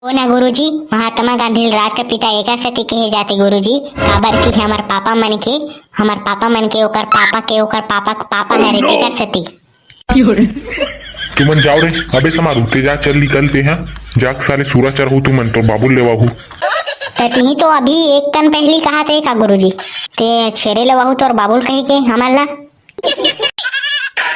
हो ना गुरुजी, महात्मा गांधी राष्ट्रपिता एका सती कहे जाते गुरुजी। काबर की हमार पापा मन के ओकर पापा पापा हरे तेकर सती। तुमन जाओ रे अबे समारू ते जा चल निकल पे हैं जाक साले सूरज चढ़ू तुमन तो बाबुल लेवाहू। तही तो अभी एक कन पहली कहा थे का गुरुजी, ते छेरे लवाहू तो और बाबुल कही के हमारा।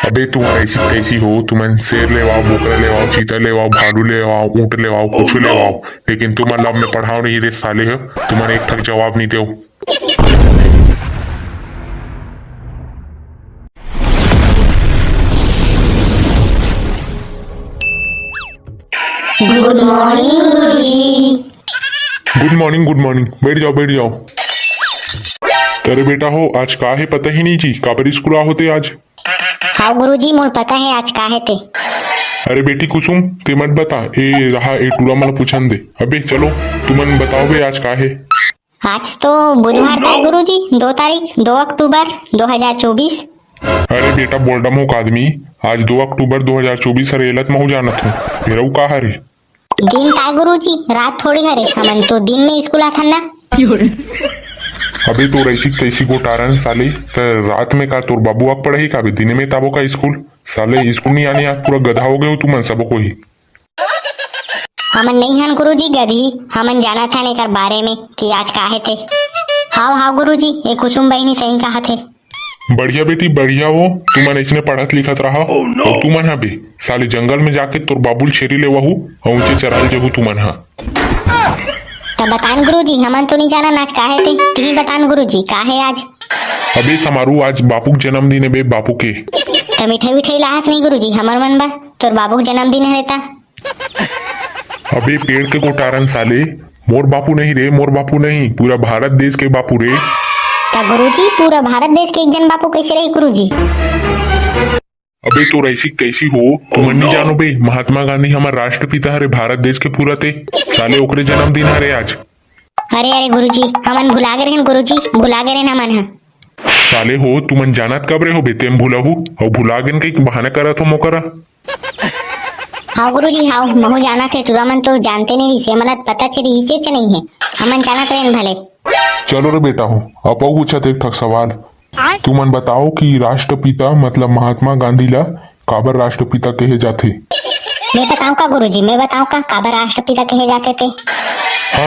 अबे तुम ऐसी तैसी हो, तुमन शेर लेवाओ, बोकरा लेवाओ, चीता लेवाओ, भालू लेवाओ, ऊँट लेवाओ, कुछ लेवाओ, लेकिन तुम लब में पढ़ाओ नहीं रे साले हो। तुमन एक ठक जवाब नहीं दो। गुड मॉर्निंग गुरुजी। गुड मॉर्निंग बैठ जाओ। तेरे बेटा हो आज का है पता ही नहीं जी, काबर स्कूल होते आज। हाँ गुरुजी, मोर पता है आज का है ते। अरे बेटी कुसुम ते मत बता, ए रहा ए टूरा मला पूछन दे। अबे चलो तुमन बताओ बे आज का है। आज तो बुधवार था गुरुजी, 2 अक्टूबर 2024। अरे बेटा बोल्डम हो आदमी, आज 2 अक्टूबर 2024 हरे एलत महू जानत हूँ मेरा का हरे दिन का गुरुजी, रात थोड़ी हरे, हमन तो दिन में स्कूल आता ना। अबे तो रैसी तैसी को टारन साले तो रात में का तोर बाबू आग पढ़े का, दिन में ताबो का स्कूल साले स्कूल नहीं आने आज पूरा गधा हो गए हो तुमन सब को ही। हमन नहीं हन गुरुजी गधी, हमन जाना था एकर बारे में कि आज काहे थे। हाँ गुरुजी, ये कुसुम बहनी सही कहा थे। बढ़िया बेटी बढ़िया हो, तुमन ऐसने पढ़त लिखत रहा। और तुमन हा बे साले जंगल में जाके तोर बाबुल छेरी ले वहू और ऊंचे चराल जहू तुमन हा। तब बतान गुरुजी, हमन तो नहीं जाना आज काहे थे, ती बतान गुरुजी काहे आज। अबे समारू आज बापू के जन्मदिन है बे बापू के। तो मिठाई लाहस नहीं गुरुजी, हमर मन बा तोर बाबू के जन्मदिन रहता। अबे पेड़ के कोटारन साले, मोर बापू नहीं रे, मोर बापू नहीं, पूरा भारत देश के बापू रे। तो गुरुजी पूरा भारत देश के एक जन बापू कैसे रही गुरुजी। अबे तो ऐसी कैसी हो, तुमन नहीं जानो बे महात्मा गांधी हमारे राष्ट्रपिता हरे भारत देश के पूरा थे साले, ओकरे जन्मदिन हरे आज। अरे गुरुजी हमन भुला गए गुरुजी, भुला गए हमन हा। साले हो तुमन जानत कब रे हो बेतेम भूलहू और भुला गन कई बहाना करत हो मोकरा। हाँ गुरुजी हाँ, महू जाना थे टूरा मन तो जानते नहीं से, मन पता चली इसे नहीं है, हमन जाना थे भले। चलो रे बेटा हो अब पूछा एक ठक सवाल, तुमन बताओ कि राष्ट्रपिता मतलब महात्मा गांधी ला काबर राष्ट्रपिता कहे जाते। मैं बताऊं का गुरुजी, मैं बताऊं का काबर राष्ट्रपिता कहे जाते थे।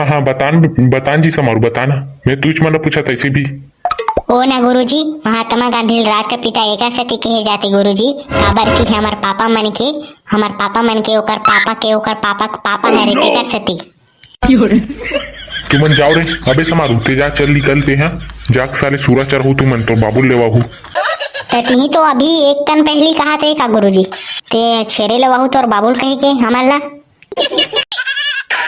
हाँ बतान जी समारू बताना, मैं तुझ मन पूछा तैसे भी। ओ ना गुरुजी, महात्मा गांधी राष्ट्रपिता एका सती कहे जाते गुरुजी। काबर की हमार पापा मन के ओकर पापा हरे तेकर सती। तुमन जाओ रे अबे समारू ते जा चल निकल पे हैं जाक साले सूरज चढ़ू तुमन तो बाबुल लेवाहू। तही तो अभी एक कन पहली कहा थे का गुरुजी, ते छेरे लवाहू तो और बाबुल कही के हमारा।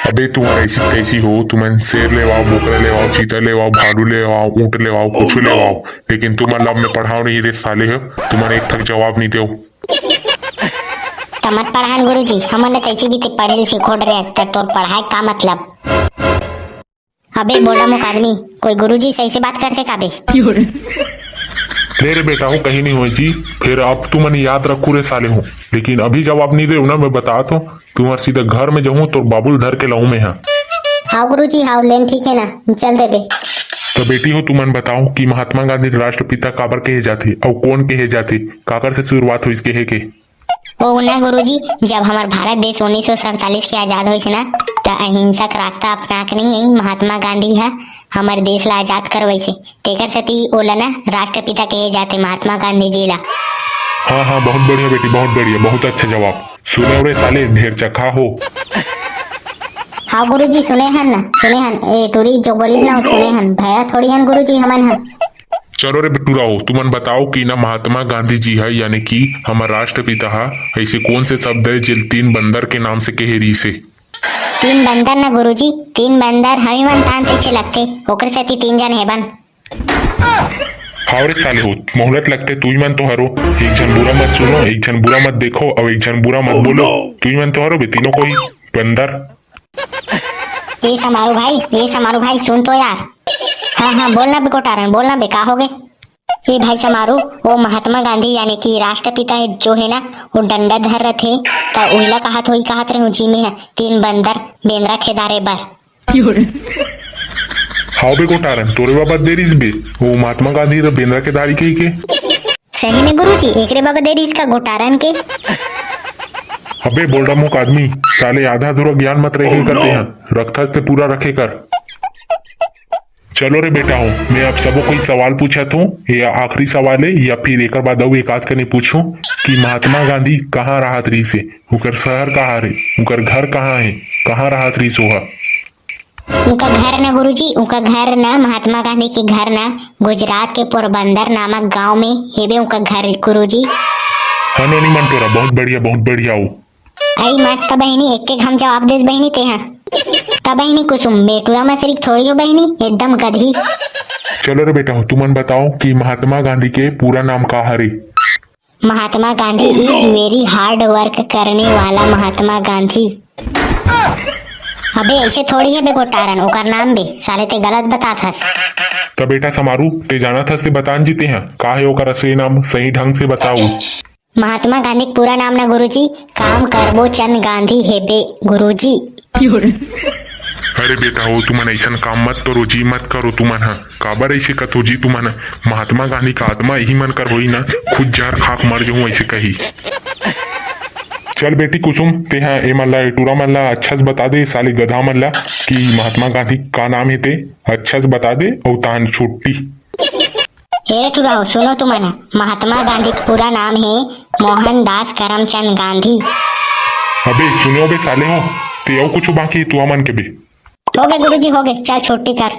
अबे तुम ऐसी तैसी हो, तुमन शेर लेवाओ, बोकरा लेवाओ, चीता लेवाओ, भालू लेवाओ, ऊँट लेवाओ, कुछ लेवाओ, लेकिन तुमन लब में पढ़ाओ नहीं रे साले हो। तुमन एक ठक जवाब नहीं दो। मत पढ़ान गुरुजी, हमन कैसे भी ते पढ़े सिखोड़ रहे तोर पढ़ाई का मतलब। अबे बोला मुक आदमी, कोई गुरुजी सही से बात करते काबे। ले रे बेटा हूँ कहीं नहीं हुई जी, फिर अब तुमन याद रखू रे साले हो, लेकिन अभी जवाब नहीं दे ना मैं बता तो तुम्हारे सीधा घर में जाऊँ तो बाबुल धर के लाऊं मैं। हाँ गुरुजी हाँ, लेन ठीक है ना, चल दे बे। तो बेटी हो तुमन बताओ कि महात्मा गांधी राष्ट्रपिता काबर कहे जाते और कौन कहे जाते, काकर से शुरुआत हुई इसके है के। ओ ना गुरुजी, जब हमार भारत देश 1947 के आजाद हुई ना, तो अहिंसक रास्ता अपना के नहीं महात्मा गांधी है हमारे देश ला आजाद करवाई से, तेकर सती ओला ना राष्ट्रपिता कहे जाते महात्मा गांधी जी ला। हाँ बहुत बढ़िया बेटी बहुत बढ़िया, बहुत अच्छा जवाब। सुने रे साले ढेर चखा हो। हाँ गुरुजी सुने हन ए टूरी जो बोलिस ना सुने हन, भैया थोड़ी हन गुरुजी हमन हन। चलो रे बिट्टूरा हो, तुमन बताओ कि ना महात्मा गांधी जी है यानी कि हमारा राष्ट्रपिता है, ऐसे कौन से शब्द है जिल 3 बंदर के नाम से कहे री से। 3 बंदर ना गुरुजी, 3 बंदर हमें मन तान कैसे लगते, ओकर सती 3 जन है बन। हाँ रे साले हो मोहलत लगते तू ही मन तो हरो, एक जन बुरा मत सुनो, एक जन बुरा मत देखो और एक जन बुरा मत बोलो, तू ही मन तो हरो बे तीनों को ही बंदर। ये समारू भाई सुन तो यार। हाँ बोलना बे कोटारन, बोलना बे का हो गए। ये भाई समारू वो महात्मा गांधी यानी कि राष्ट्रपिता जो है ना वो डंडा धर रहे थे तो उहिला कहत रहे जी में है 3 बंदर बेंद्रा खेदारे बर। हाँ बे गोटारन तोरे बाबा देरीस बे वो महात्मा गांधी रे बेंद्रा के दाढ़ी के सही में गुरुजी एकरे बाबा देरी इसका गोटारन के। अबे बोल्डा मुख आदमी साले आधा अधूरा ज्ञान मत रखे करते हैं रखता ते पूरा रखे कर। चलो रे बेटा हूँ मैं अब सबको कोई सवाल पूछा था या आखिरी सवाल है या फिर एक बाद एक आध करने पूछूं कि महात्मा गांधी कहाँ राहत रही से उकर शहर कहाँ रे उकर घर कहाँ है कहाँ राहत रही सोहा। उनका घर ना गुरुजी उनका घर ना महात्मा गांधी के घर ना गुजरात के पोरबंदर नामक गांव में हेबे उनका घर गुरुजी। हाँ नो नहीं मंटोरा बहुत बढ़िया हो। आई मस्त बहनी एक हम जवाब देस बहनी ते हैं तब बहनी कुसुम बेटूरा में सिर्फ थोड़ी हो बहनी एकदम गधी। चलो रे बेटा तुमन बताओ कि महात्मा गांधी के पूरा नाम का हरे। Mahatma Gandhi is very hard work करने वाला महात्मा गांधी। अबे ऐसे थोड़ी है बेगोटारन ओकर नाम बे साले ते गलत बता थस। तब बेटा समारू ते जाना था से बतान जीते हैं का है ओकर असली नाम सही ढंग से बताओ। महात्मा गांधी का पूरा नाम ना गुरुजी काम करबो चंद गांधी हेबे गुरुजी। अरे बेटा हो तुमन ऐसा काम मत करो जी मत करो तुमन हाँ काबर ऐसे कथो जी तुमन महात्मा गांधी का आत्मा यही मन कर होई ना खुद जार खाक मर जाऊं ऐसे कही। चल बेटी कुसुम ते हाँ ए मल्ला एटूरा मल्ला अच्छा से बता दे साले गधा मल्ला कि महात्मा गांधी का नाम है ते अच्छा से बता दे और तान छुट्टी। हे टुराओ सुनो तुमन महात्मा गांधी का पूरा नाम है मोहनदास करमचंद गांधी। अबे सुनो बे साले हो ते और कुछ बाकी तू मन के बे हो गए गुरुजी हो गए चल छुट्टी कर।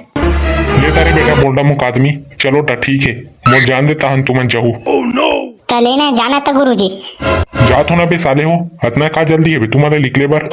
ले तारे बेटा बोल्डा मुख आदमी चलो टा ठीक है मोर जान देता हन तुमन जाहू। तो लेना जाना था गुरुजी जात हो ना बे साले हो इतना का जल्दी है बे तुम्हारे लिखले बार।